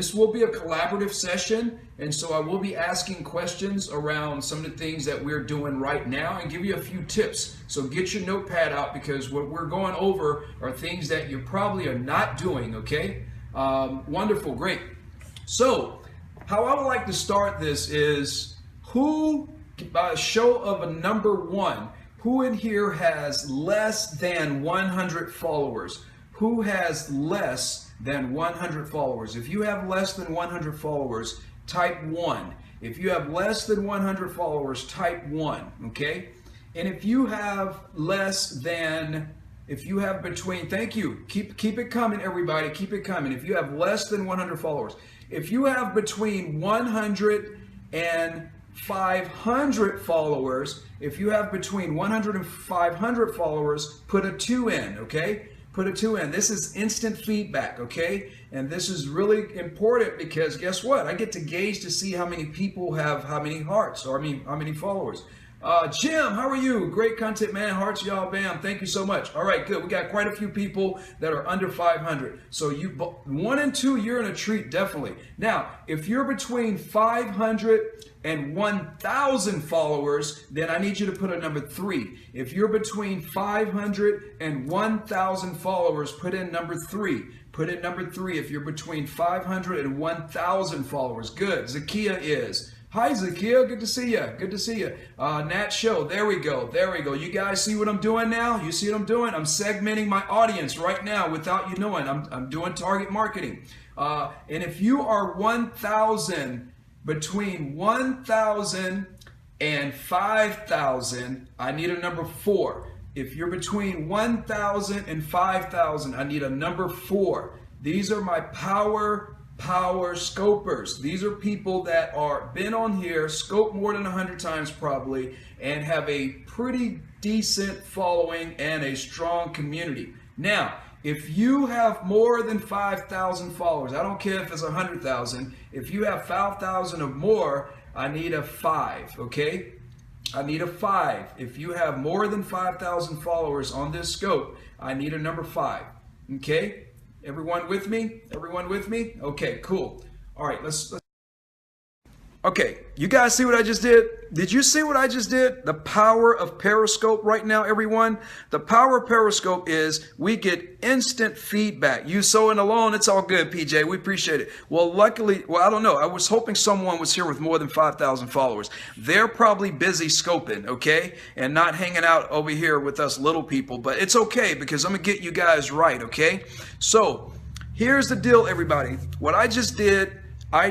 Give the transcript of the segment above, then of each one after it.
This will be a collaborative session, and so I will be asking questions around some of the things that we're doing right now and give you a few tips. So get your notepad out, because what we're going over are things that you probably are not doing, okay? Wonderful, great. So how I would like to start this is, who, by a show of a number one, who in here has less than 100 followers? Who has less than 100 followers? If you have less than 100 followers, type 1. If you have less than 100 followers, type 1, okay? And if you have less than, if you have between, thank you, keep it coming, everybody, keep it coming. If you have less than 100 followers, if you have between 100 and 500 followers, if you have between 100 and 500 followers, put a 2 in, okay? Put a 2 in. This is instant feedback, okay? And this is really important, because guess what? I get to gauge to see how many people have how many hearts, or how many followers. Jim, how are you? Great content, man. Hearts, y'all, bam. Thank you so much. All right, good. We got quite a few people that are under 500. So you 1 and 2, you're in a treat, definitely. Now, if you're between 500 and 1,000 followers, then I need you to put a number 3. If you're between 500 and 1,000 followers, put in number 3. Put in number 3 if you're between 500 and 1,000 followers. Good. Zakia is. Hi, Zakia. Good to see you. Good to see you. Nat Show. There we go. There we go. You guys see what I'm doing now? You see what I'm doing? I'm segmenting my audience right now without you knowing. I'm doing target marketing. And if you are 1,000, between 1,000 and 5,000, I need a number 4. If you're between 1,000 and 5,000, I need a number 4. These are my power scopers. These are people that are been on here, scope more than 100 times probably, and have a pretty decent following and a strong community. Now, if you have more than 5,000 followers, I don't care if it's 100,000, if you have 5,000 or more, I need a 5, okay? I need a 5. If you have more than 5,000 followers on this scope, I need a number 5, okay? Everyone with me? Everyone with me? Okay, cool. All right, let's. Okay, you guys see what I just did? Did you see what I just did? The power of Periscope right now, everyone. The power of Periscope is we get instant feedback. You sewing alone, it's all good, PJ. We appreciate it. Well, luckily, I don't know. I was hoping someone was here with more than 5,000 followers. They're probably busy scoping, okay? And not hanging out over here with us little people. But it's okay, because I'm going to get you guys right, okay? So here's the deal, everybody. What I just did, I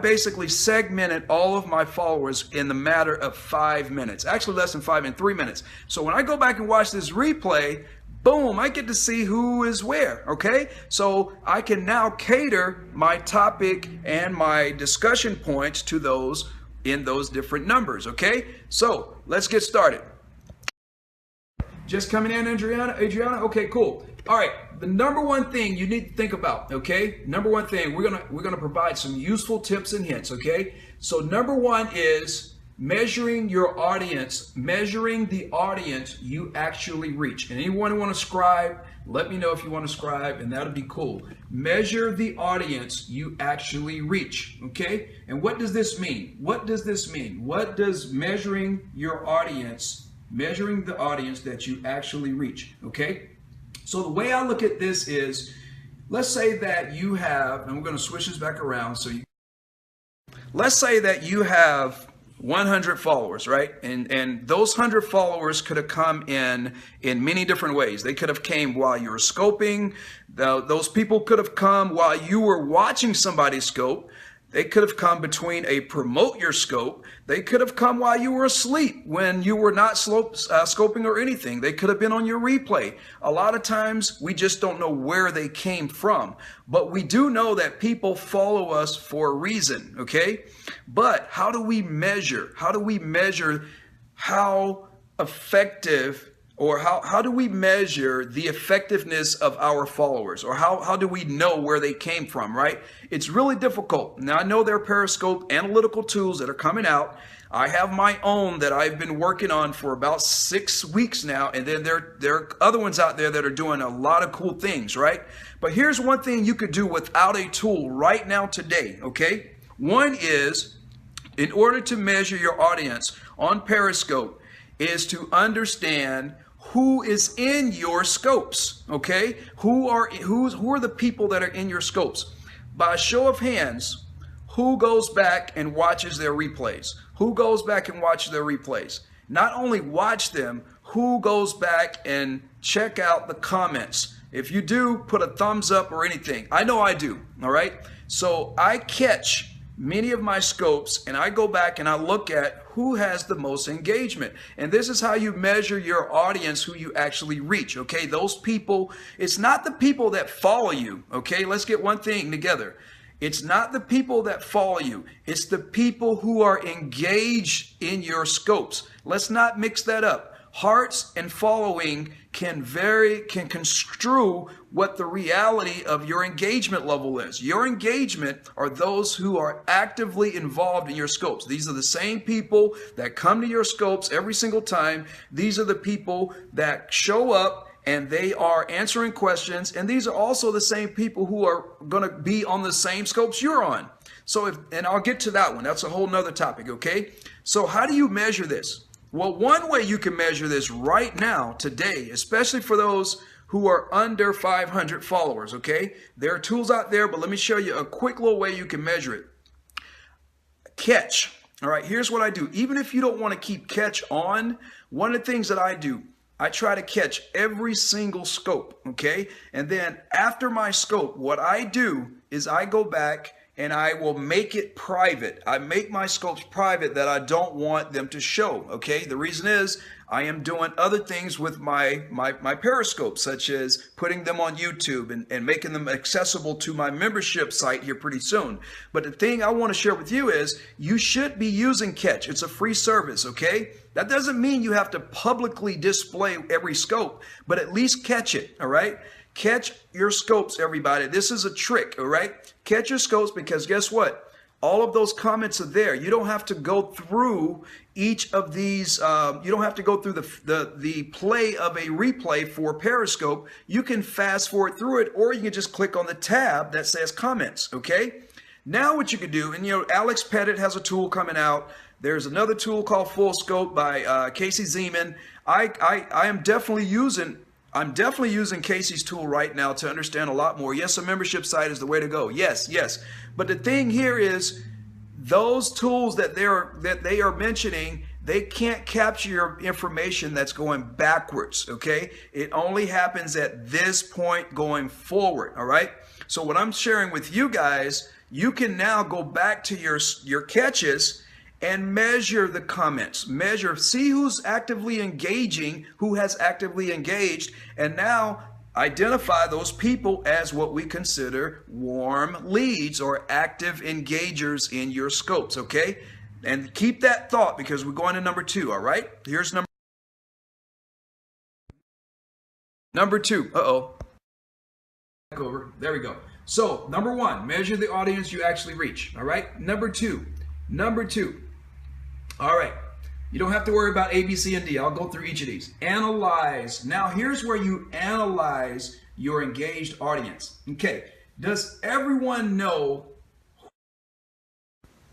basically segmented all of my followers in the matter of 5 minutes. Actually less than 5 and 3 minutes. So when I go back and watch this replay, boom, I get to see who is where, okay? So I can now cater my topic and my discussion points to those in those different numbers, okay? So let's get started. Just coming in, Adriana? Okay, cool. All right, the number one thing you need to think about, okay? Number one thing, we're gonna provide some useful tips and hints, okay? So number one is measuring your audience, measuring the audience you actually reach. And anyone who want to scribe, let me know if you want to scribe, and that'll be cool. Measure the audience you actually reach, okay? And what does this mean? What does this mean? What does measuring your audience, measuring the audience that you actually reach, okay? So the way I look at this is, let's say that you have, and we're going to switch this back around. Let's say that you have 100 followers, right? And those 100 followers could have come in many different ways. They could have came while you were scoping. Those people could have come while you were watching somebody scope. They could have come between a promote your scope. They could have come while you were asleep when you were not scoping or anything. They could have been on your replay. A lot of times we just don't know where they came from, but we do know that people follow us for a reason, okay? But how do we measure? How do we measure how effective, or how do we measure the effectiveness of our followers? Or how do we know where they came from, right? It's really difficult. Now, I know there are Periscope analytical tools that are coming out. I have my own that I've been working on for about 6 weeks now, and then there are other ones out there that are doing a lot of cool things, right? But here's one thing you could do without a tool right now today, okay? One is, in order to measure your audience on Periscope, is to understand who is in your scopes, okay? Who are the people that are in your scopes? By a show of hands, who goes back and watches their replays? Who goes back and watches their replays? Not only watch them, who goes back and check out the comments? If you do, put a thumbs up or anything. I know I do, all right? So I catch many of my scopes and I go back and I look at who has the most engagement. And this is how you measure your audience, who you actually reach, okay? Those people, it's not the people that follow you, okay? Let's get one thing together. It's not the people that follow you. It's the people who are engaged in your scopes. Let's not mix that up. Hearts and following can construe what the reality of your engagement level is. Your engagement are those who are actively involved in your scopes. These are the same people that come to your scopes every single time. These are the people that show up and they are answering questions. And these are also the same people who are going to be on the same scopes you're on. So and I'll get to that one. That's a whole nother topic, okay? So how do you measure this? Well, one way you can measure this right now, today, especially for those who are under 500 followers, okay? There are tools out there, but let me show you a quick little way you can measure it. Catch. All right, here's what I do. Even if you don't want to keep catch on, one of the things that I do, I try to catch every single scope, okay? And then after my scope, what I do is I go back and I will make it private. I make my scopes private that I don't want them to show, okay? The reason is I am doing other things with my Periscope, such as putting them on YouTube and making them accessible to my membership site here pretty soon. But the thing I want to share with you is you should be using Catch. It's a free service, okay? That doesn't mean you have to publicly display every scope, but at least catch it, all right? Catch your scopes, everybody. This is a trick, all right? Catch your scopes, because guess what? All of those comments are there. You don't have to go through each of these. You don't have to go through the play of a replay for Periscope. You can fast forward through it, or you can just click on the tab that says comments, okay? Now what you can do, and you know, Alex Pettit has a tool coming out. There's another tool called Full Scope by Casey Zeman. I'm definitely using Casey's tool right now to understand a lot more. Yes, a membership site is the way to go. Yes. But the thing here is those tools that they are mentioning, they can't capture your information that's going backwards, okay? It only happens at this point going forward, all right? So what I'm sharing with you guys, you can now go back to your catches and measure the comments, see who's actively engaging, who has actively engaged, and now identify those people as what we consider warm leads or active engagers in your scopes, okay? And keep that thought, because we're going to number 2, all right? Here's number 2. Over. There we go. So, number 1, measure the audience you actually reach, all right? Number 2. All right, you don't have to worry about A, B, C, and D. I'll go through each of these. Analyze. Now, here's where you analyze your engaged audience. Okay, does everyone know who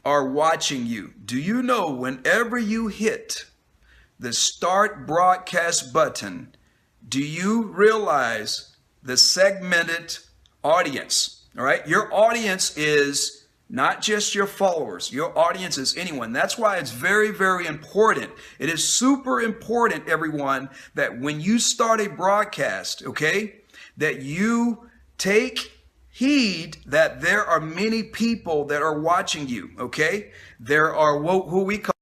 are watching you? Do you know whenever you hit the start broadcast button, do you realize the segmented audience? All right, your audience is not just your followers. Your audience is anyone. That's why it's very, very important. It is super important, everyone, that when you start a broadcast, okay, that you take heed that there are many people that are watching you, okay? There are who we call,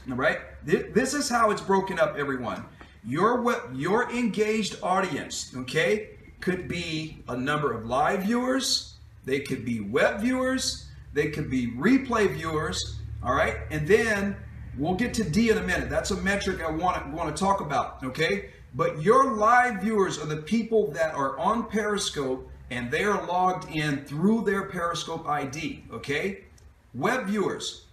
all right? This is how it's broken up, everyone. Your engaged audience, okay, could be a number of live viewers. They could be web viewers. They could be replay viewers. All right. And then we'll get to D in a minute. That's a metric I want to talk about. Okay. But your live viewers are the people that are on Periscope and they are logged in through their Periscope ID. Okay. Web viewers.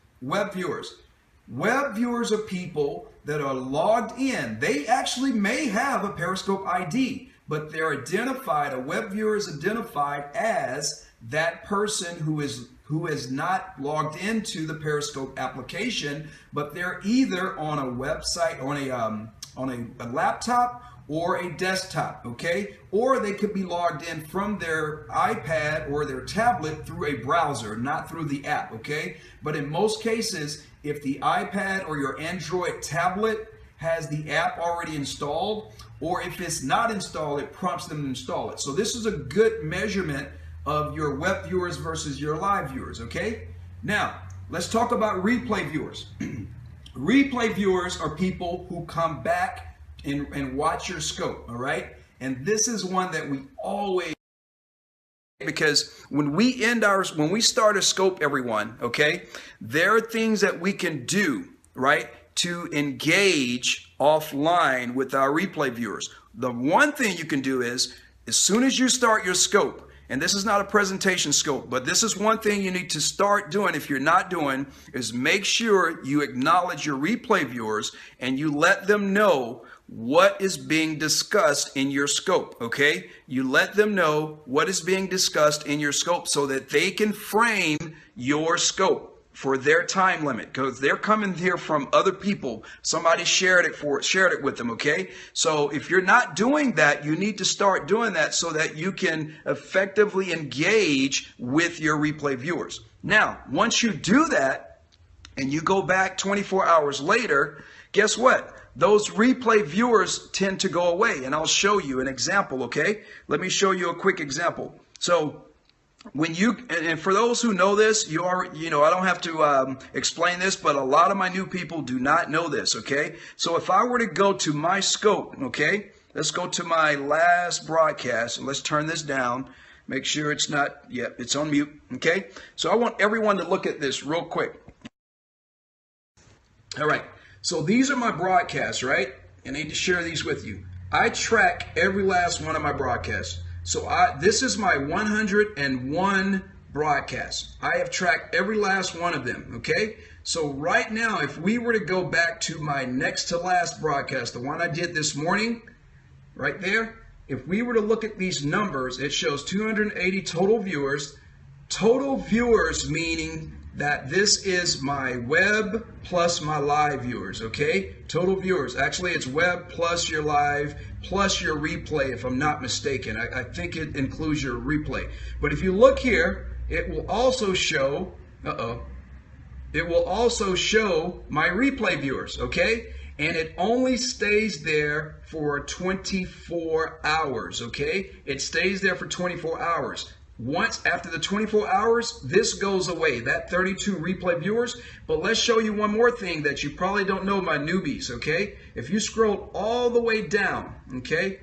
Web viewers are people that are logged in. They actually may have a Periscope ID, but they're identified, a web viewer is identified as that person who is not logged into the Periscope application, but they're either on a website, on a laptop or a desktop, okay? Or they could be logged in from their iPad or their tablet through a browser, not through the app, okay? But in most cases, if the iPad or your Android tablet has the app already installed, or if it's not installed, it prompts them to install it. So this is a good measurement of your web viewers versus your live viewers, okay? Now, let's talk about replay viewers. Replay viewers are people who come back and watch your scope, all right? And this is one that we always, because when we start a scope, everyone, okay, there are things that we can do, right, to engage offline with our replay viewers. The one thing you can do is, as soon as you start your scope, and this is not a presentation scope, but this is one thing you need to start doing if you're not doing, is make sure you acknowledge your replay viewers and you let them know what is being discussed in your scope, okay? You let them know what is being discussed in your scope so that they can frame your scope for their time limit, because they're coming here from other people. Somebody shared it with them, okay? So if you're not doing that, you need to start doing that so that you can effectively engage with your replay viewers. Now, once you do that and you go back 24 hours later, guess what? Those replay viewers tend to go away, and I'll show you an example, okay? Let me show you a quick example. So when you, and for those who know this, I don't have to explain this, but a lot of my new people do not know this, okay? So if I were to go to my scope, okay, let's go to my last broadcast, and let's turn this down, make sure it's not, it's on mute, okay? So I want everyone to look at this real quick. All right, so these are my broadcasts, right? And I need to share these with you. I track every last one of my broadcasts. So this is my 101 broadcasts. I have tracked every last one of them, okay? So right now, if we were to go back to my next to last broadcast, the one I did this morning, right there, if we were to look at these numbers, it shows 280 total viewers. Total viewers meaning that this is my web plus my live viewers, okay? Total viewers. Actually, it's web plus your live plus your replay, if I'm not mistaken. I think it includes your replay. But if you look here, it will also show, it will also show my replay viewers, okay? And it only stays there for 24 hours, okay? It stays there for 24 hours. Once after the 24 hours, this goes away, that 32 replay viewers. But let's show you one more thing that you probably don't know, my newbies, okay? If you scroll all the way down, okay,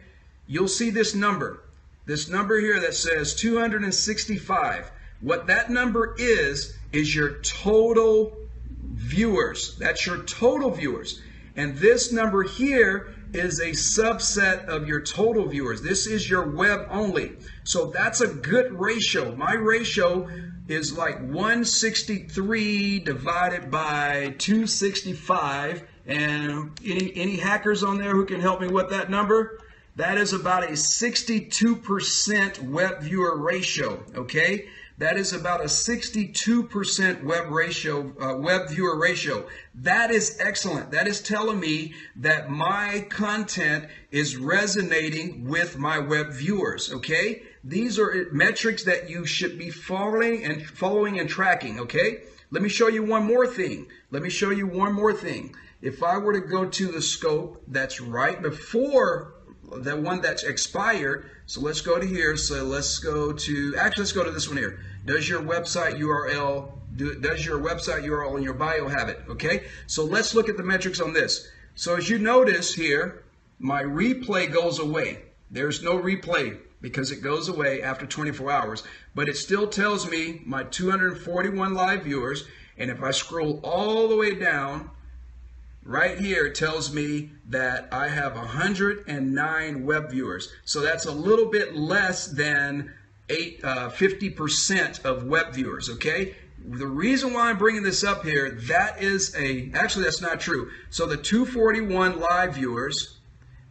you'll see this number here that says 265. What that number is your total viewers. That's your total viewers. And this number here is a subset of your total viewers. This is your web only. So that's a good ratio. My ratio is like 163 divided by 265. And any hackers on there who can help me with that number? That is about a 62% web viewer ratio, okay? That is about a 62% web viewer ratio. That is excellent. That is telling me that my content is resonating with my web viewers, okay? These are metrics that you should be following and tracking, okay? Let me show you one more thing. If I were to go to the scope that's right before the one that's expired, so let's go to here. So let's go to this one here. Does your website URL in your bio have it? Okay, so let's look at the metrics on this. So as you notice here, my replay goes away. There's no replay because it goes away after 24 hours, but it still tells me my 241 live viewers. And if I scroll all the way down, right here, it tells me that I have 109 web viewers. So that's a little bit less than 50% of web viewers, okay? the reason why I'm bringing this up here, that is actually that's not true. So the 241 live viewers,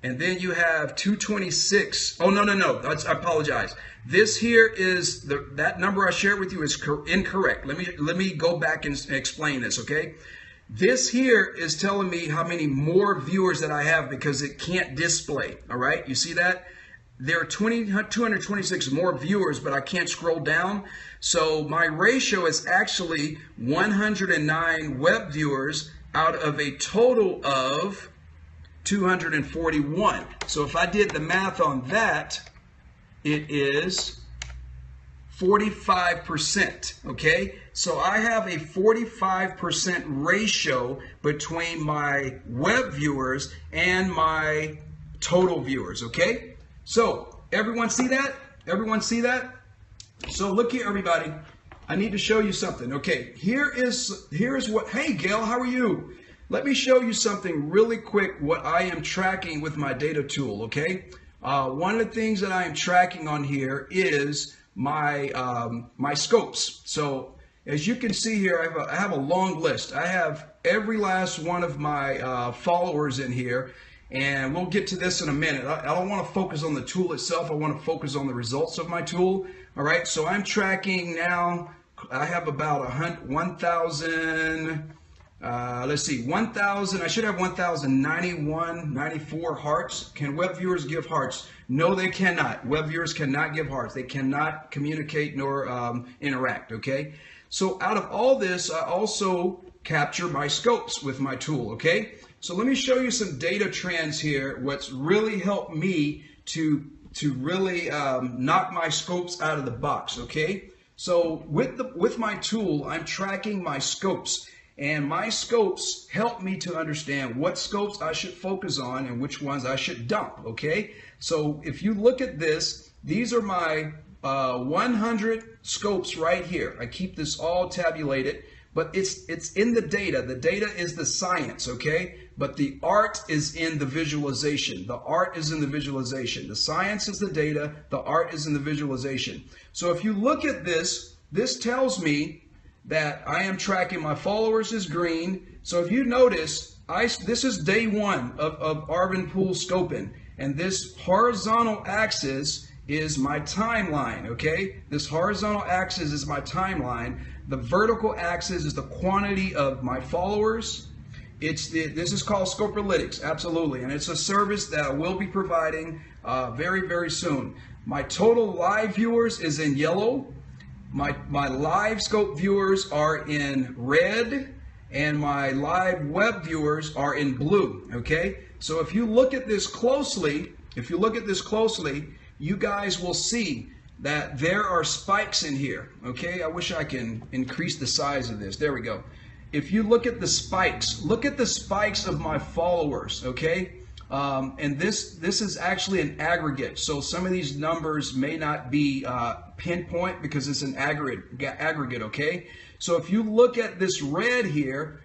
and then you have 226. Oh, no. I apologize. This here is that number I shared with you is incorrect. Let me go back and explain this, okay? This here is telling me how many more viewers that I have because it can't display, all right? You see that? There are 226 more viewers, but I can't scroll down. So my ratio is actually 109 web viewers out of a total of 241. So if I did the math on that, it is 45%, okay? So I have a 45% ratio between my web viewers and my total viewers, okay? So everyone see that? Everyone see that? So look here, everybody. I need to show you something. Okay, here is what, hey Gail, how are you? Let me show you something really quick what I am tracking with my data tool, okay? One of the things that I am tracking on here is my my scopes. So as you can see here, I have a long list. I have every last one of my followers in here, and we'll get to this in a minute. I don't want to focus on the tool itself. I want to focus on the results of my tool. All right, so I'm tracking now. I have about 1,000. Let's see, 1,000. I should have 1,091, 94 hearts. Can web viewers give hearts? No, they cannot. Web viewers cannot give hearts. They cannot communicate nor interact. Okay. So out of all this, I also capture my scopes with my tool. Okay. So let me show you some data trends here. What's really helped me to really knock my scopes out of the box. Okay. So with my tool, I'm tracking my scopes. And my scopes help me to understand what scopes I should focus on and which ones I should dump, okay? So if you look at this, these are my 100 scopes right here. I keep this all tabulated, but it's in the data. The data is the science, okay? But the art is in the visualization. The art is in the visualization. The science is the data. The art is in the visualization. So if you look at this, this tells me that I am tracking my followers is green. So if you notice, this is day one of Arvin Pool scoping, and this horizontal axis is my timeline, okay? This horizontal axis is my timeline. The vertical axis is the quantity of my followers. This is called Scoperlytics, absolutely, and it's a service that I will be providing very, very soon. My total live viewers is in yellow. My live scope viewers are in red, and my live web viewers are in blue, okay? So if you look at this closely, you guys will see that there are spikes in here, okay? I wish I can increase the size of this. There we go. If you look at the spikes of my followers, okay? And this is actually an aggregate. So some of these numbers may not be pinpoint because it's an aggregate, okay? So if you look at this red here,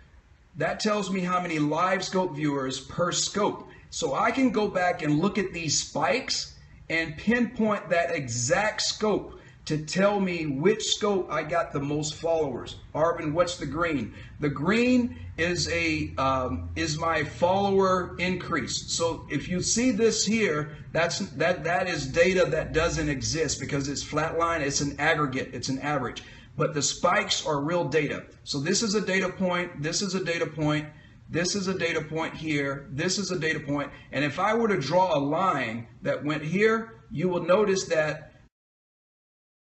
that tells me how many live scope viewers per scope. So I can go back and look at these spikes and pinpoint that exact scope to tell me which scope I got the most followers. Arvin, what's the green? The green is my follower increase. So if you see this here, that is data that doesn't exist because it's flatline. It's an aggregate. It's an average. But the spikes are real data. So this is a data point. This is a data point. This is a data point here. This is a data point. And if I were to draw a line that went here, you will notice that